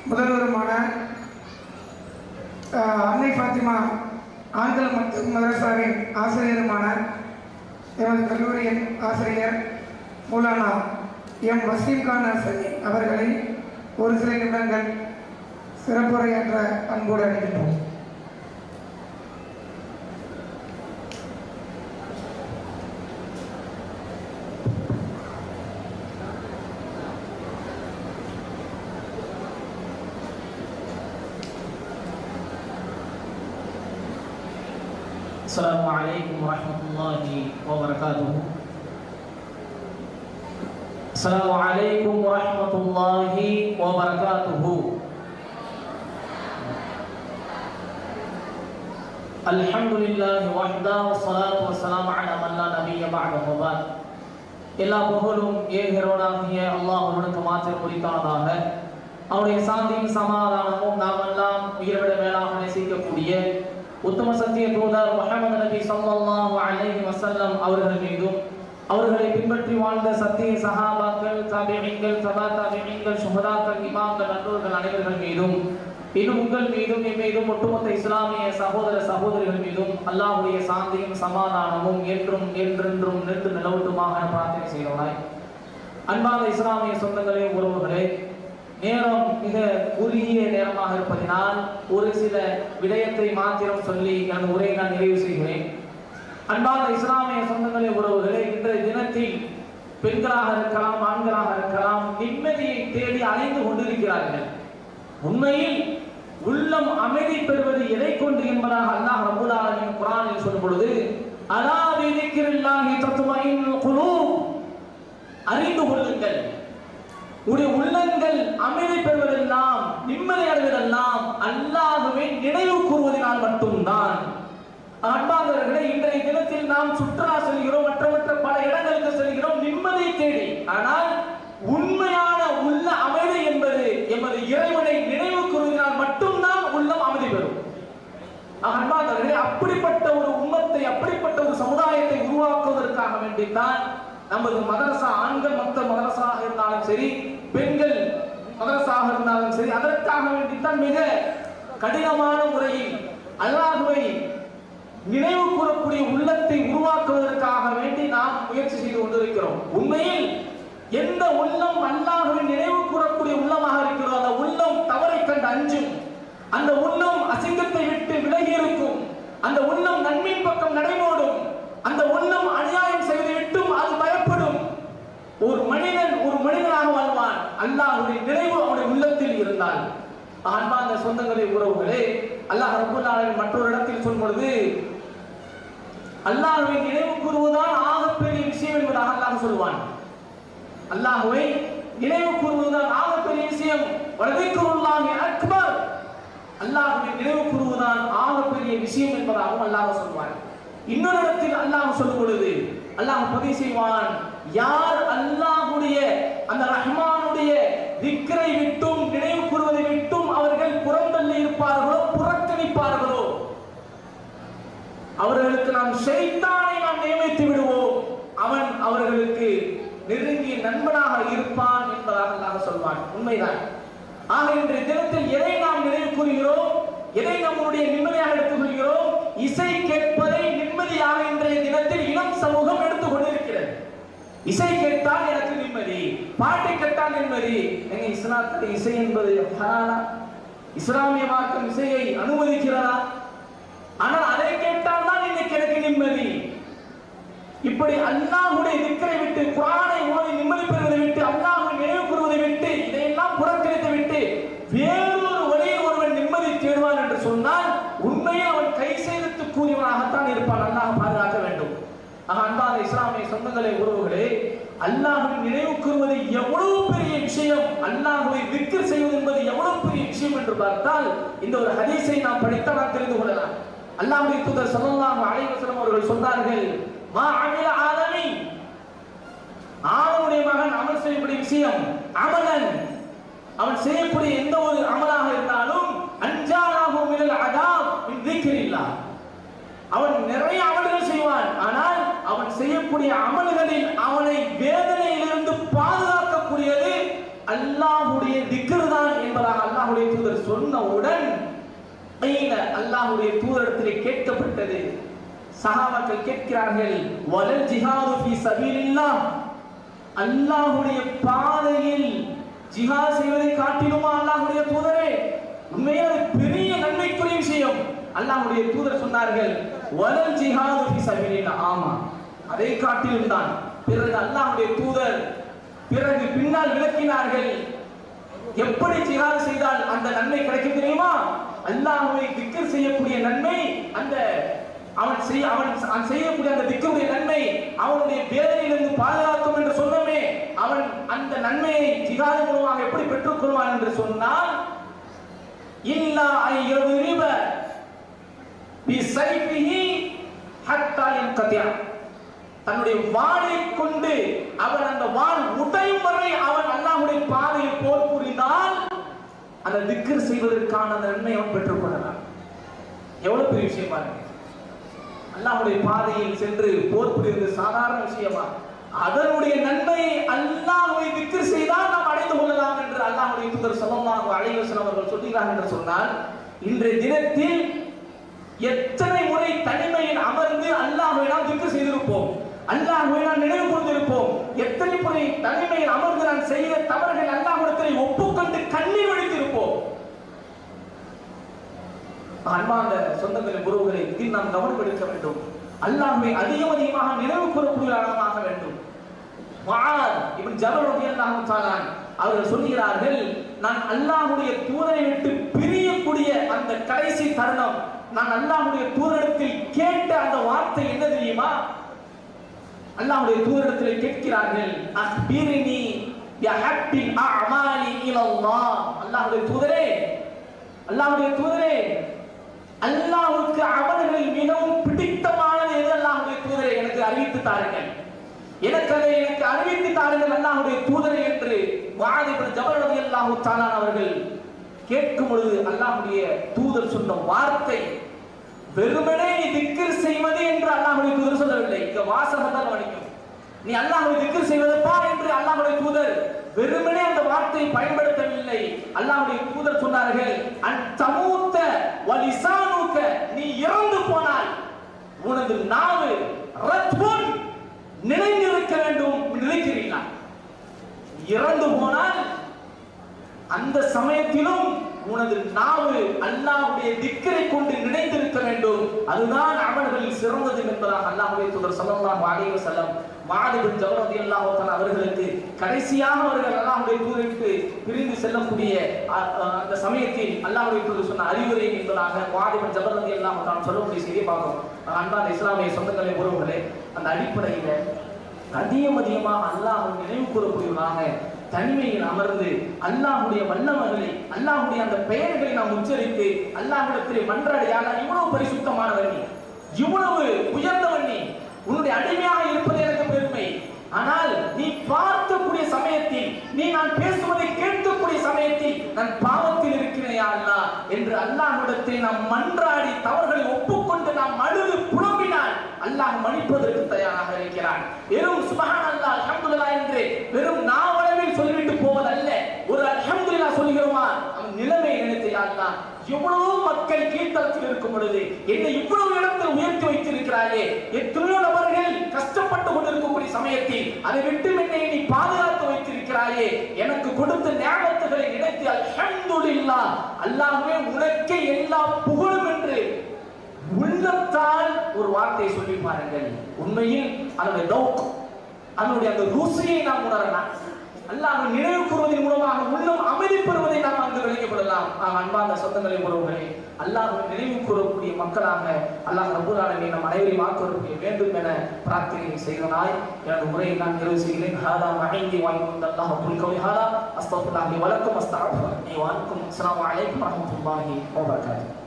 முதல்வருமான அன்னை ஃபாத்திமா ஆண்கள் மற்றும் மதரசாவின் ஆசிரியருமான எமது கல்லூரியின் ஆசிரியர் மௌலானா எம் வசீம் கான் ஹசனி அவர்களை ஒரு சில நிமிடங்கள் சிறப்புரையாற்ற அன்போடு அழைக்கின்றோம். السلام عليكم ورحمة الله وبركاته. السلام عليكم ورحمة الله وبركاته. الحمد لله وحده والصلاة والسلام على من لا نبي بعده وبعد. எல்லா புகழும் ஏகரோனாகிய அல்லாஹ்வுக்கு மாத்திரம் உரித்தானதாக. அவருடைய சாந்தியும் சமாதானமும் நாமெல்லாம் உயிர்விட மேலாக நேசிக்கக்கூடிய உத்தம சத்திய தூதர் முஹம்மது நபி ஸல்லல்லாஹு அலைஹி வஸல்லம் அவர்கள் மீதும் அவர்களை பின்பற்றி வாழ்ந்த சத்திய சஹாபாக்கள், தாபிஈன்கள், தபா தாபிஈன்கள், சுஹதாக்கள், இமாம்கள், நல்லோர்கள் அனைவர்கள் மீதும் இன்னும் உங்கள் மீதும் என் மீதும் ஒட்டுமொத்த இஸ்லாமிய சகோதர சகோதரிகள் மீதும் அல்லாஹ்வுடைய சாந்தியும் சமாதானமும் என்றும் என்றென்றும் நின்று நிலவட்டுமாக பிரார்த்தனை செய்கிறோம். அன்பான இஸ்லாமிய சொந்தங்களே, உறவுகளே, நேரம் மிக குறுகிய நேரமாக இருப்பதினால் ஒரு சில விடயத்தை மாத்திரம் சொல்லி எனது உரையை நான் நிறைவு செய்கிறேன். அன்பான இஸ்லாமிய சொந்தங்களே, உறவுகளே, இன்றைய தினத்தில் பெண்களாக இருக்கலாம், ஆண்களாக இருக்கலாம், நிம்மதியை தேடி அலைந்து கொண்டிருக்கிறார்கள். உண்மையில் உள்ளம் அமைதி பெறுவது எதை கொண்டு என்பதாக அல்லாஹ் ரப்பல் ஆலமீன் குர்ஆனில் சொல்லும் பொழுது, அலா பிதிக்ரில்லாஹி தத்மஇன்னுல் குலூப், அறிந்து கொள்ளுங்கள், உடைய உள்ளங்கள் அமைதி பெறுவதெல்லாம், நிம்மதி அடைவதெல்லாம் அல்லாஹ்வை நினைவு கூறுவதனால் மட்டும்தான். அன்பானவர்களே, இன்றைய தினத்தில் நாம் சுற்றுலா செல்கிறோம், மற்ற பல இடங்களுக்கு செல்கிறோம் நிம்மதியை தேடி. ஆனால் உண்மையான உள்ள அமைதி என்பது எமது இறைவனை நினைவு கூறுவதனால் மட்டும்தான் உள்ளம் அமைதி பெறும். அன்பானவர்களே, அப்படிப்பட்ட ஒரு உம்மத்தை, அப்படிப்பட்ட ஒரு சமுதாயத்தை உருவாக்குவதற்காக வேண்டித்தான் நமது மதரசா, ஆண்கள் மொத்த மதரசாக இருந்தாலும் சரி, பெண்கள் மதரசாக இருந்தாலும் சரி, அதற்காக வேண்டித்தான் மிக கடினமான முறையில் அல்லாஹ்வை நினைவு கூறக்கூடிய உள்ளத்தை உருவாக்குவதற்காக வேண்டி நாம் முயற்சி செய்து கொண்டிருக்கிறோம். உண்மையில் எந்த உள்ளம் அல்லாஹ்வை நினைவு கூறக்கூடிய உள்ளமாக இருக்கிறோம், அந்த உள்ளம் தவறை கண்டு அஞ்சும், அந்த உள்ளம் அசிங்கத்தை விட்டு விலகி இருக்கும், அந்த உள்ளம் நன்மையின் பக்கம் நடைபோடும், அந்த உள்ளம் அநியாயம் செய்து விட்டும் அது பயப்படும். ஒரு மனிதன் ஒரு மனிதனாக வாழ்வான் அல்லாஹ்வுடைய நினைவு அவனுடைய உள்ளத்தில் இருந்தால். அன்பார்ந்த சொந்தங்களே, உறவுகளே, அல்லாஹ் ரப்பல் ஆலமீன் மற்றொரு இடத்தில் சொல்லும் பொழுது, அல்லாஹ்வை நினைவு கூறுவதுதான் ஆகப்பெரிய விஷயம் என்பதாக அல்லாஹ் சொல்வான். அல்லாஹ்வை நினைவு கூறுவதுதான் ஆகப்பெரிய விஷயம். வலதிக்ருல்லாஹி அக்பர், அல்லாஹ்வை நினைவு கூறுவதுதான் ஆகப்பெரிய விஷயம் என்பதாகவும் அல்லாஹ் சொல்வான். இன்னொரு இடத்தில் அல்லாஹ் சொல்லும் பொழுது அல்லாஹ் பதிவு செய்வான், யார் அல்லாஹ்வுடைய அந்த ரஹ்மானுடைய திக்ரை விட்டும் நினைவு கூறுவதை விட்டும் அவர்கள் புறந்தள்ளி இருப்பார்களோ, புறக்கணிப்பார்களோ, அவர்களுக்கு நாம் ஷைத்தானை நாம் நியமித்து விடுவோம், அவன் அவர்களுக்கு நெருங்கிய நண்பனாக இருப்பான் என்பதாக அல்லாஹ் சொல்வான். உண்மைதான். ஆக இன்றைய தினத்தில் எதை நாம் நினைவு கூறுகிறோம், எதை நம்முடைய நிம்மதியாக எடுத்துக்கொள்கிறோம்? இசை கேட்பதை நிம்மதியாக இன்றைய தினத்தில் இனம் சமூகம் எடுத்துக் கொண்டிருக்கிறது. இசை கேட்டால் எனக்கு நிம்மதி, பாட்டு கேட்டால் நிம்மதி. எங்க இஸ்லாத்தில் இசை என்பது ஹலாலா? இஸ்லாமிய மார்க்கம் இசையை அனுமதிக்கிறதா? ஆனால் அதை கேட்டால் தான் இன்னைக்கு எனக்கு நிம்மதி. இப்படி அல்லாஹ்வுடைய திக்ரை விட்டு, குர்ஆனை ஓதி நிம்மதி பெறுவதை விட்டு, அல்லாஹ்வை நினைவு கூறுவதை விட்டு, இதையெல்லாம் புறக்கணித்து விட்டு வேறொரு வழியில் ஒருவன் நிம்மதி தேடுவான் என்று சொன்னால் உண்மையில் அவன் கை செய்து கூறியவனாகத்தான் இருப்பான். அல்லாஹ் பாதுகாக்க வேண்டும். அன்பான இஸ்லாமிய சொந்தங்களே, உறவுகளே, அல்லாஹ்வை நினைவு கூறுவது எவ்வளவு பெரிய விஷயம், அல்லாஹ்வை திக்ர் செய்வது என்பது எவ்வளவு பெரிய விஷயம் என்று பார்த்தால் இந்த ஒரு ஹதீஸை நாம் படித்தால் நாம் தெரிந்து கொள்ளலாம். அல்லாஹ்வுடைய தூதர் ஸல்லல்லாஹு அலைஹி வஸல்லம் அவர்கள் சொன்னார்கள், மா அமில ஆதமி, ஆதமுடைய மகன் அமல் செய்யக்கூடிய விஷயம், அமலன், அவன் செய்யக்கூடிய எந்த ஒரு அமலாக இருந்தாலும், அன்ஜாலஹு மினல் அதாப் மின் திக்ரில்லாஹ், அவன் நிறைய அமல்கள் செய்வான், ஆனால் அவன் செய்யக்கூடிய அமல்களில் அவனை வேதனையிலிருந்து பாதுகாக்கக்கூடியது அல்லாஹ்வுடைய திக்ர் தான் என்பதாக அல்லாஹ்வுடைய தூதர் சொன்னவுடன் அல்லாஹ்வுடைய தூதரிடத்திலே கேட்கப்பட்டது. சஹாபாக்கள் கேட்கிறார்கள், வலல் ஜிஹாது ஃபீ சபீலில்லாஹ், அல்லாஹ்வுடைய பாதையில் ஜிஹாத் செய்வதை காட்டிலுமா அல்லாஹ்வுடைய தூதரே? உண்மையாக பெரிய நன்மைக்குரிய விஷயம். அல்லாஹ்வுடைய தூதர் சொன்னார்கள், வலல் ஜிஹாது ஃபீ சபீலில்லாஹ், ஆமா அதை காட்டிலும் தான். பிறகு அல்லாஹ்வுடைய தூதர் பின்னால் விளக்கினார்கள், எப்படி ஜிஹாத் செய்தால் அந்த நன்மை கிடைக்கும் தெரியுமா? அல்லாஹ்வை திக்ர் செய்யக்கூடிய நன்மை, அந்த அவன் செய்யக்கூடிய அந்த திக்ருடைய நன்மை அவனுடைய வேதனையிலிருந்து பாதுகாக்கும் என்று சொன்னோமே, அவன் அந்த நன்மையை ஜிஹாத் மூலமாக எப்படி பெற்றுக் கொள்வான் என்று சொன்னால், இல்லா ஐயதுரிப பிஸைஃபிஹி ஹத்தா யன்கதியா, தன்னுடைய வாளை கொண்டு அவன் அந்த வாள் உடையும் வரை அவன் அல்லாஹ்வுடைய பாதையில் போர் புரிந்தால் அந்த திக்ர் செய்வதற்கான அந்த நன்மை அவன் பெற்றுக் கொள்ளலாம். எவ்வளவு பெரிய விஷயம் பாருங்க. அல்லாஹ்வுடைய பாதையில் சென்று போர் புரிவது சாதாரண விஷயமா? அதனுடைய நன்மையை அல்லாஹ்வை திக்ர் செய்தால் நாம் அடைந்து கொள்ளலாம் என்று அல்லாஹ்வுடைய தூதர் ஸல்லல்லாஹு அலைஹி வஸல்லம் அவர்கள் சொல்கிறார்கள் என்று சொன்னால், இன்றைய தினத்தில் எத்தனை முறை தனிமையில் அமர்ந்து அல்லாஹ்வை நாம் திக்ர் செய்திருப்போம், அல்லாஹ்வை நாம் நினைவு கூர்ந்திருப்போம். எத்தனை முறை தனிமையில் அமர்ந்து நான் செய்த தவறுகள் அல்லாஹ்விடத்தில் ஒப்புக்கொண்டு கண்ணீர் வடித்திருப்போம். அன்பார்ந்த சொந்தங்களின் உறவுகளை இதில் நாம் கவனம் எடுக்க வேண்டும். அல்லாஹ்வை அதிகமாக நினைவு கூறக்கூடியவர்களாக வேண்டும். முஆத் இப்னு ஜபல் ரலியல்லாஹு தஆலா அவர்கள் சொல்கிறார்கள், நான் அல்லாஹ்வுடைய தூதரை விட்டு பிரியக்கூடிய அந்த கடைசி தருணம், நான் அல்லாஹ்வுடைய தூதரிடத்தில் கேட்ட அந்த வார்த்தை என்ன தெரியுமா? அல்லாஹ்வுடைய தூதரிடத்தில் கேட்கிறார்கள், அக்பிரினி பிஹப்பில் அஅமாலி இலல்லாஹ், அல்லாஹ்வுடைய தூதரே, அல்லாஹ்வுடைய தூதரே, அல்லாஹ்வுக்கு அமல்களில் மிகவும் பிடித்தமானது எது அல்லாஹ்வுடைய தூதரே, எனக்கு அறிவித்து தாருங்கள், எனக்கு அறிவித்து தாருங்கள் அல்லாஹ்வுடைய தூதரே என்று முஆத் இப்னு ஜபல் ரலியல்லாஹு தஆலா அவர்கள் கேட்கும் பொழுது அல்லாஹ்வுடைய தூதர் சொன்ன வார்த்தை, வெறுமனே திக்ர் செய்வது என்று அல்லாஹ்வுடைய தூதர் சொல்லவில்லை. இங்க வாசகத்தால் வணிக்கும், நீ அல்லாஹ்வை திக்ர் செய்வதப்பா என்று அல்லாஹ்வுடைய தூதர் வெறுமனே அந்த வார்த்தையை பயன்படுத்தவில்லை. அல்லாஹ்வுடைய தூதர் சொன்னார்கள், அன்தமூத வலிசானுக, நீ இறந்து போனால் உனது நாவு ரத்புன் நிலைத்திருக்க வேண்டும். நிலைக்கிறீர்களா? இறந்து போனால் அந்த சமயத்திலும் உனது நாவு அல்லாஹ்வுடைய திக்ரை கொண்டு நினைத்திருக்க வேண்டும். அதுதான் அமல்களில் சிறந்தது என்பதாக அல்லாஹ்வுடைய தூதர் ஸல்லல்லாஹு அலைஹி வஸல்லம் முஆத் இப்னு ஜபல் ரலியல்லாஹு தஆலா அவர்களுக்கு கடைசியாக அவர்கள் அல்லாஹ்வுடைய தூதரை விட்டு பிரிந்து செல்லக்கூடிய அந்த சமயத்தில் அல்லாஹ்வுடைய தூதர் சொன்ன அறிவுரை என்பதாக முஆத் இப்னு ஜபல் ரலியல்லாஹு தஆலா சொல்லக்கூடிய செய்தியை பார்க்கிறோம். அன்பார்ந்த இஸ்லாமிய சொந்தங்களே, உறவுகளே, அந்த அடிப்படையில அதிகமாக அல்லாஹ்வை நினைவு கூறக்கூடியவராக தனிமையில் அமர்ந்து அல்லாஹ்வுடைய வல்லமைகளை, அல்லாஹ்வுடைய அந்த பெயர்களை நாம் உச்சரித்து அல்லாஹ்விடத்திலே மன்றாடி, இவ்வளவு பரிசுத்தமானவன் நீ, இவ்வளவு உயர்ந்தவன் நீ, உன்னுடைய அடிமையாக இருப்பது எனக்கு பெருமை, ஆனால் நீ பார்க்கக்கூடிய சமயத்தில், நீ நான் பேசுவதை கேட்கக்கூடிய சமயத்தில் நான் பாவத்தில் இருக்கிறேன் யா அல்லாஹ் என்று அல்லாஹ்விடத்தை நாம் மன்றாடி தவறுகளை ஒப்புக்கொண்டு நாம் அழுது புலம்பினால் அல்லாஹ் மன்னிப்பதற்கு தயாராக இருக்கிறான். வெறும் சுப்ஹானல்லாஹ் அல்ஹம்துலில்லாஹ் என்று வெறும் நாவளவில் சொல்லிவிட்டு போவதல்ல, ஒரு அல்ஹம்துலில்லாஹ் சொல்கிறோமா, அவன் நிலைமை நினைத்து யா அல்லாஹ், எவ்வளவு மக்கள் கீழ்த்தளத்தில் இருக்கும் பொழுது என்னை இவ்வளவு இடத்தில் உயர்த்தி வைத்திருக்கிறாயே, எத்தனையோ நபர்கள் கஷ்டப்பட்டு கொண்டிருக்கக்கூடிய சமயத்தில் அதை விட்டு என்னை நீ பாதுகாத்து வைத்திருக்கிறாயே, எனக்கு கொடுத்த நியாமத்துகளை நினைத்து அல்ஹம்துலில்லாஹ், அல்லாஹ்வே உனக்கே எல்லா புகழும் என்று உள்ளத்தால் ஒரு வார்த்தையை சொல்லி பாருங்கள். உண்மையில் அதனுடைய தௌக், அதனுடைய அந்த ருசியை நாம் உணரலாம். அல்லாஹ்வை நினைவு கூறுவதன் மூலமாக உள்ளம் அமைதி பெறுவதை நாம் அங்கு விளக்கப்படலாம். அன்பார்ந்த சொந்தங்களை, உறவுகளே, அல்லாஹ்வை நினைவு கூறக்கூடிய மக்களாக அல்லாஹ் ரப்பல் ஆலமீன் நம் அனைவரையும் ஆக்க வேண்டும் என பிரார்த்தனை செய்தனாய் எனது உரையை நான் நிறைவு செய்கிறேன். ஹாதா மஹிந்தி வாய்ந்தல்லாஹ் குல் கௌலி ஹாதா அஸ்தக்ஃபிருல்லாஹி வலக்கும் அஸ்தக்ஃபிருல்லாஹி வலக்கும். அஸ்ஸலாமு அலைக்கும் வரஹ்மத்துல்லாஹி வபரகாத்துஹு.